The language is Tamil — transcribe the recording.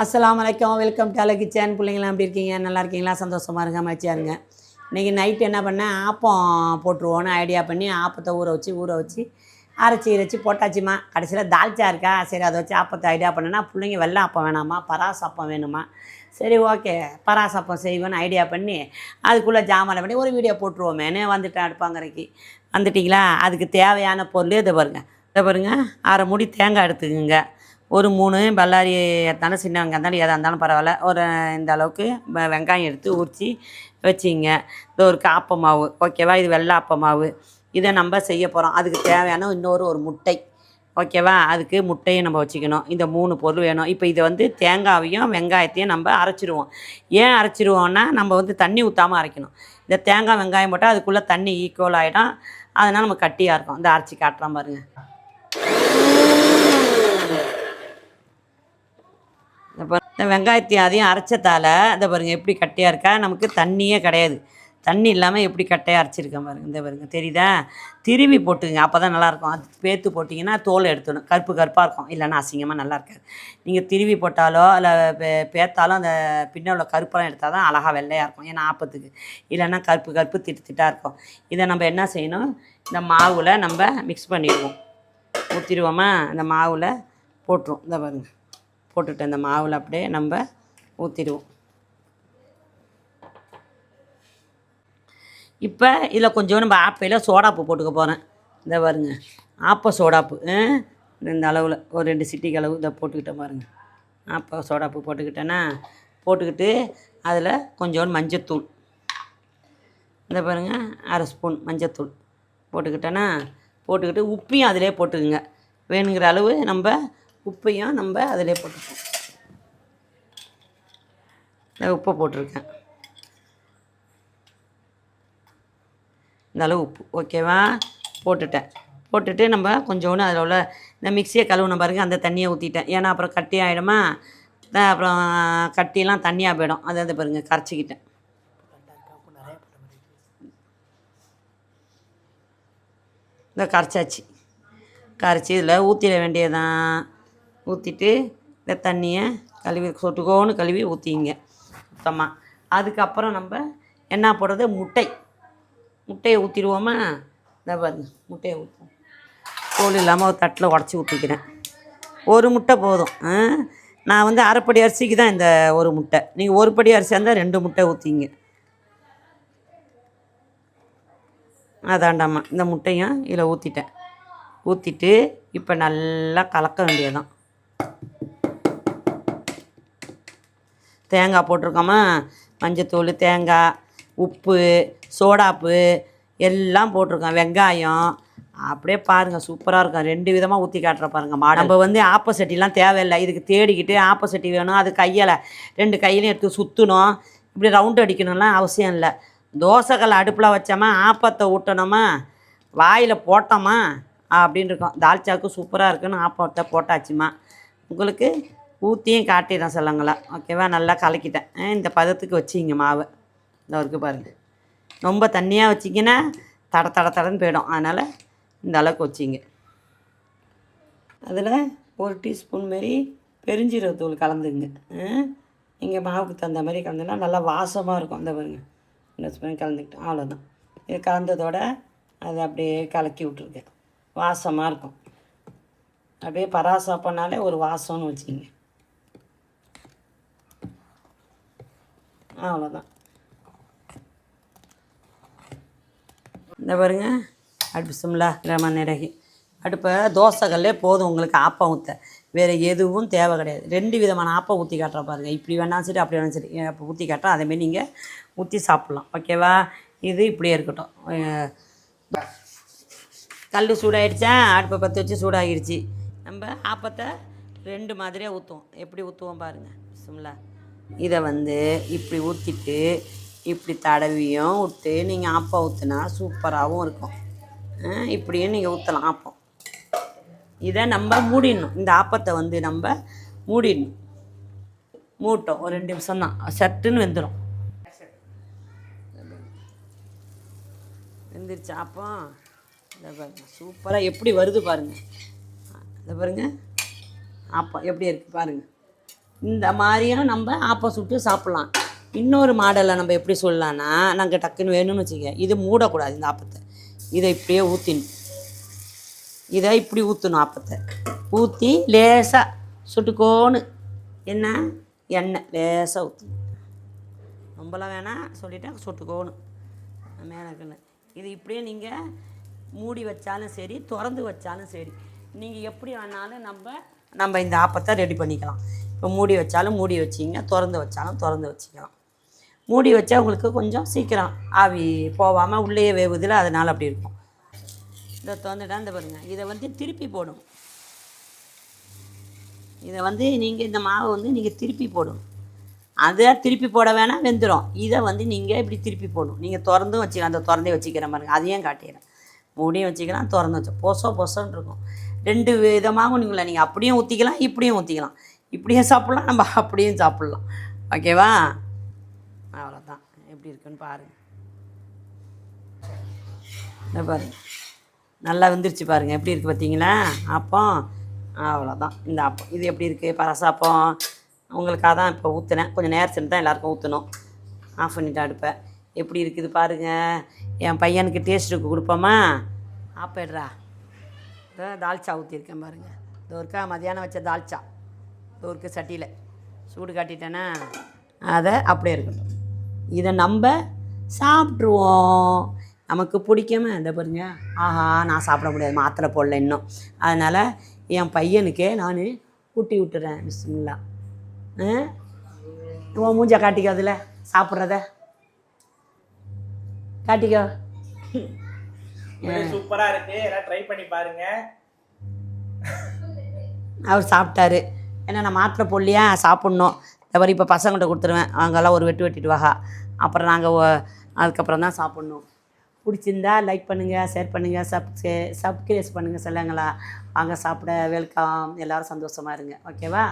அஸ்ஸலாமு அலைக்கும். வெல்கம் டு அழகு கிச்சன். பிள்ளைங்களாம் எப்படி இருக்கீங்க? நல்லா இருக்கீங்களா? சந்தோஷமாக இருங்க, மகிழ்ச்சியாக இருங்க. இன்றைக்கி நைட்டு என்ன பண்ணேன், ஆப்பம் போட்டுருவோன்னு ஐடியா பண்ணி ஆப்பத்தை ஊற வச்சு அரைச்சி போட்டாச்சுமா. கடைசியில் தால்ச்சா இருக்கா, சரி அதை வச்சு ஆப்பத்தை ஐடியா பண்ணேன்னா பிள்ளைங்க வெள்ளை ஆப்பம் வேணாமா, பராஸ் ஆப்பம் வேணுமா. சரி ஓகே, பராஸ் ஆப்பம் செய்வேன்னு ஐடியா பண்ணி அதுக்குள்ளே ஜாமான் பண்ணி ஒரு வீடியோ போட்டுருவோமேனே வந்துட்டேன் அடுப்பாங்கரைக்கு. வந்துட்டிங்களா? அதுக்கு தேவையான பொருள் இதை பாருங்கள். அரை மூடி தேங்காய் எடுத்துக்குங்க. ஒரு 3 பல்லாரி எடுத்தாலும் சின்ன வெங்காயம் இருந்தாலும் எதாக இருந்தாலும் பரவாயில்ல. ஒரு இந்த அளவுக்கு வெங்காயம் எடுத்து உரித்து வச்சிங்க. இது ஒரு ஆப்ப மாவு, ஓகேவா? இது வெள்ளை ஆப்ப மாவு. இதை நம்ம செய்ய போகிறோம். அதுக்கு தேவையான ஒரு முட்டை, ஓகேவா? அதுக்கு முட்டையை நம்ம வச்சுக்கணும். இந்த 3 பொருள் வேணும். இப்போ இதை தேங்காயையும் வெங்காயத்தையும் நம்ம அரைச்சிடுவோம். ஏன் அரைச்சிடுவோன்னா, நம்ம தண்ணி ஊற்றாமல் அரைக்கணும். இந்த தேங்காய் வெங்காயம் போட்டால் அதுக்குள்ளே தண்ணி ஈக்குவல் ஆகிடும். அதனால் நம்ம கட்டியாக இருக்கும். இந்த அரைச்சி காட்டுறோம் பாருங்கள். இந்த வெங்காயத்தையும் அதையும் அரைச்சதால் இதை பாருங்கள் எப்படி கட்டையாக இருக்கா. நமக்கு தண்ணியே கிடையாது. தண்ணி இல்லாமல் எப்படி கட்டையாக அரைச்சிருக்கேன் பாருங்கள். இந்த பாருங்கள், தெரியுதா? திருவி போட்டுக்குங்க, அப்போ தான் நல்லாயிருக்கும். அது பேத்து போட்டிங்கன்னா தோல் எடுத்துடும், கருப்பாக இருக்கும். இல்லைன்னா அசிங்கமாக நல்லா இருக்காது. நீங்கள் திருவி போட்டாலோ இல்லை பேத்தாலும் அந்த பின்ன கருப்பெல்லாம் எடுத்தால் தான் அழகாக வெள்ளையாக இருக்கும். ஏன்னா ஆப்பத்துக்கு. இல்லைன்னா கருப்பு திட்டாக இருக்கும். இதை நம்ம என்ன செய்யணும், இந்த மாவில் நம்ம மிக்ஸ் பண்ணிடுவோம். ஊற்றிடுவோமா? இந்த மாவில் போட்டுருவோம். இந்த பாருங்கள், போட்டுட்டு அந்த மாவில் அப்படியே நம்ம ஊற்றிடுவோம். இப்போ இதில் கொஞ்சம் நம்ம ஆப்பையில் சோடாப்பு போட்டுக்க போகிறேன். இந்த பாருங்க, ஆப்ப சோடாப்பு இந்த அளவில் ஒரு 2 சிட்டிக்கு அளவு இதை போட்டுக்கிட்டேன் பாருங்கள். ஆப்ப சோடாப்பு போட்டுக்கிட்டு அதில் கொஞ்சோண்டு மஞ்சத்தூள், இந்த பாருங்கள், அரை ஸ்பூன் மஞ்சத்தூள் போட்டுக்கிட்டு உப்பையும் அதிலே போட்டுக்குங்க. வேணுங்கிற அளவு நம்ம உப்பையும் நம்ம அதிலே போட்டுப்போம். உப்பை போட்டிருக்கேன், இந்த அளவு உப்பு, ஓகேவா? போட்டுட்டு நம்ம கொஞ்சோண்டு அதில் உள்ள இந்த மிக்சியை கழுவுன பாருங்கள், அந்த தண்ணியை ஊற்றிட்டேன். ஏன்னா அப்புறம் கட்டி ஆகிடுமா, அப்புறம் கட்டிலாம் தண்ணியாக போயிடும். அதை பாருங்கள், கரைச்சிக்கிட்டேன். இந்த கரைச்சி இதில் ஊற்றிட வேண்டியதான். ஊற்றிட்டு இந்த தண்ணியை சொட்டுக்கோன்னு கழுவி ஊற்றிங்க சுத்தமாக. அதுக்கப்புறம் நம்ம என்ன போடுறது, முட்டையை ஊற்றிடுவோமா? இந்த பாருங்க, முட்டையை ஊற்றுவோம். தோல் இல்லாமல் ஒரு தட்டில் உடச்சி ஊற்றிக்கிறேன். ஒரு முட்டை போதும். நான் அரைப்படி அரிசிக்கு தான் இந்த ஒரு முட்டை. நீங்கள் ஒரு படி அரிசியாக இருந்தால் 2 முட்டை ஊற்றிங்க. அதாண்டாமா, இந்த முட்டையும் இதில் ஊற்றிட்டு இப்போ நல்லா கலக்க வேண்டியதான். தேங்காய் போட்டிருக்கோமா, மஞ்சத்தூள், தேங்காய், உப்பு, சோடாப்பு எல்லாம் போட்டிருக்கோம், வெங்காயம். அப்படியே பாருங்கள், சூப்பராக இருக்கும். 2 விதமாக ஊற்றி காட்டுற பாருங்கள். நம்ம ஆப்ப சட்டிலாம் தேவையில்லை. இதுக்கு தேடிக்கிட்டு ஆப்ப சட்டி வேணும், அது கையில் 2 கையிலையும் எடுத்து சுற்றணும், இப்படி ரவுண்டு அடிக்கணும்லாம் அவசியம் இல்லை. தோசைக்கல் அடுப்பில் வச்சோமா, ஆப்பத்தை ஊட்டணுமா, வாயில் போட்டோமா அப்படின்னு இருக்கும். தால்ச்சாவுக்கு சூப்பராக இருக்குன்னு ஆப்பத்தை போட்டாச்சுமா. உங்களுக்கு ஊற்றியும் காட்டிடுறேன் சொல்லுங்களா, ஓகேவா? நல்லா கலக்கிட்டேன். இந்த பதத்துக்கு வச்சிங்க மாவு. இந்த வரைக்கும் பாருங்கள், ரொம்ப தண்ணியாக வச்சிங்கன்னா தடன்னு போயிடும். அதனால் இந்த அளவுக்கு வச்சிங்க. அதில் 1 டீஸ்பூன் மாரி பெருஞ்சீரகத்தூள் கலந்துங்க. நீங்கள் மாவுக்கு தகுந்த மாதிரி கலந்துன்னா நல்லா வாசமாக இருக்கும். இந்த பாருங்கள், இந்த ஸ்பூன் கலந்துக்கிட்டேன், அவ்வளோதான். இது கலந்ததோட அதை அப்படியே கலக்கி விட்ருக்கேன். வாசமாக இருக்கும். அப்படியே பராசாப்பனாலே ஒரு வாசம்னு வச்சுக்கிங்க. அவ்வளோதான். இந்த பாருங்க, அடுப்பு சிம்லா ரமன் நிறகி அடுப்பை தோசைக்கல்லே போதும் உங்களுக்கு ஆப்பம் ஊற்ற. வேறு எதுவும் தேவை கிடையாது. 2 விதமான ஆப்பம் ஊற்றி காட்டுற பாருங்கள். இப்படி வேணாலும் சரி, அப்படி வேணாலும் சரி. அப்போ ஊற்றி காட்டுறேன், அதேமாரி நீங்கள் ஊற்றி சாப்பிட்லாம், ஓகேவா? இது இப்படியே இருக்கட்டும். கல் சூடாகிடுச்சா, அடுப்பை பற்ற வச்சு சூடாகிடுச்சு. நம்ம ஆப்பத்தை 2 மாதிரியாக ஊற்றுவோம். எப்படி ஊற்றுவோம் பாருங்கள். சிம்லா இதை இப்படி ஊற்றிட்டு இப்படி தடவியும் விட்டு நீங்கள் ஆப்பம் ஊற்றுனா சூப்பராகவும் இருக்கும். இப்படியும் நீங்கள் ஊற்றலாம் ஆப்பம். இதை நம்ம மூடிடணும். இந்த ஆப்பத்தை நம்ம மூடிடணும். மூட்டோம் ஒரு 2 நிமிஷம் தான், சட்டுன்னு வெந்துடும். வெந்துருச்சு ஆப்பம். இதை பாருங்கள், சூப்பராக எப்படி வருது பாருங்கள். இதை பாருங்கள், ஆப்பம் எப்படி இருக்குது பாருங்கள். இந்த மாதிரியும் நம்ம ஆப்பம் சுட்டு சாப்பிட்லாம். இன்னொரு மாடலை நம்ம எப்படி சொல்லலான்னா, நாங்கள் டக்குன்னு வேணும்னு வச்சுக்க, இது மூடக்கூடாது. இந்த ஆப்பத்தை இதை இப்படியே ஊற்றிடணும். இதை இப்படி ஊற்றணும். ஆப்பத்தை ஊற்றி லேசாக சுட்டுக்கோன்னு என்ன எண்ணெய் லேசாக ஊற்றணும். ரொம்பலாம் வேணாம் சொல்லிவிட்டேன், சுட்டுக்கோணும் மேலே. இது இப்படியே நீங்கள் மூடி வச்சாலும் சரி, திறந்து வச்சாலும் சரி, நீங்கள் எப்படி வேணாலும் நம்ம இந்த ஆப்பத்தை ரெடி பண்ணிக்கலாம். இப்போ மூடி வச்சாலும் மூடி வச்சிங்க, திறந்து வச்சாலும் திறந்து வச்சுக்கலாம். மூடி வச்சா உங்களுக்கு கொஞ்சம் சீக்கிரம் ஆவி போகாமல் உள்ளேயே வேவுதில், அதனால் அப்படி இருக்கும். இதை திறந்துட்டா இந்த பாருங்கள், இதை திருப்பி போடணும். இதை நீங்கள் இந்த மாவை நீங்கள் திருப்பி போடணும். அதை திருப்பி போட வேணாம், வெந்துடும். இதை நீங்கள் இப்படி திருப்பி போடணும். நீங்கள் திறந்தும் வச்சுக்கலாம், அந்த திறந்தே வச்சுக்கிற பாருங்க, அதையும் காட்டிடுறேன். மூடியும் வச்சுக்கலாம், திறந்து வச்சோம் பொசன்னு இருக்கும். 2 விதமாகவும் நீங்கள் அப்படியும் ஊற்றிக்கலாம், இப்படியும் ஊற்றிக்கலாம். இப்படியும் சாப்பிட்லாம், நம்ம அப்படியும் சாப்பிட்லாம். ஓகேவா? அவ்வளோதான். எப்படி இருக்குன்னு பாருங்கள். இந்த பாருங்கள், நல்லா வெந்துருச்சு பாருங்கள், எப்படி இருக்குது பார்த்தீங்களா அப்பம். அவ்வளோதான் இந்த அப்பம். இது எப்படி இருக்குது பரசாப்பம்? உங்களுக்காக தான் இப்போ ஊற்றுனேன். கொஞ்சம் நேரத்துக்கு தான் எல்லாேருக்கும் ஊற்றணும். ஆஃப் பண்ணிவிட்டு அடுப்பேன். எப்படி இருக்குது பாருங்கள். என் பையனுக்கு டேஸ்ட்டுக்கு கொடுப்போமா? ஆப்பேடுறா. தால்ச்சா ஊற்றிருக்கேன் பாருங்கள். இது ஒருக்கா மதியானம் வச்ச தால்ச்சா, இது ஒருக்கு சட்டியில் சூடு காட்டிட்டேன்னா அதை அப்படியே இருக்கட்டும். இதை நம்ம சாப்பிட்ருவோம். நமக்கு பிடிக்காம இந்த பாருங்க. ஆஹா, நான் சாப்பிட முடியாது, மாத்திரை போடல இன்னும். அதனால் என் பையனுக்கே நான் ஊட்டி விட்டுறேன். பிஸ்மில்லா. உன் மூஞ்சா காட்டிக்கோ, அதில் சாப்பிட்றத காட்டிக்கோ. சூப்பரா இருக்கு, எல்லாம் ட்ரை பண்ணி பாருங்க. அவர் சாப்பிட்டாரு. ஏன்னா நான் மாத்திரை போடலையா, சாப்பிட்ணும். இந்த மாதிரி இப்போ பசங்கள்கிட்ட கொடுத்துருவேன், அவங்கெல்லாம் ஒரு வெட்டு வாகா. அப்புறம் நாங்கள் அதுக்கப்புறம் தான் சாப்பிட்ணும். பிடிச்சிருந்தா லைக் பண்ணுங்கள், ஷேர் பண்ணுங்கள், சப்ஸ்கிரைப் பண்ணுங்கள். சொல்லுங்களா, வாங்க சாப்பிட. வெல்கம். எல்லோரும் சந்தோஷமாக இருங்க. ஓகேவா?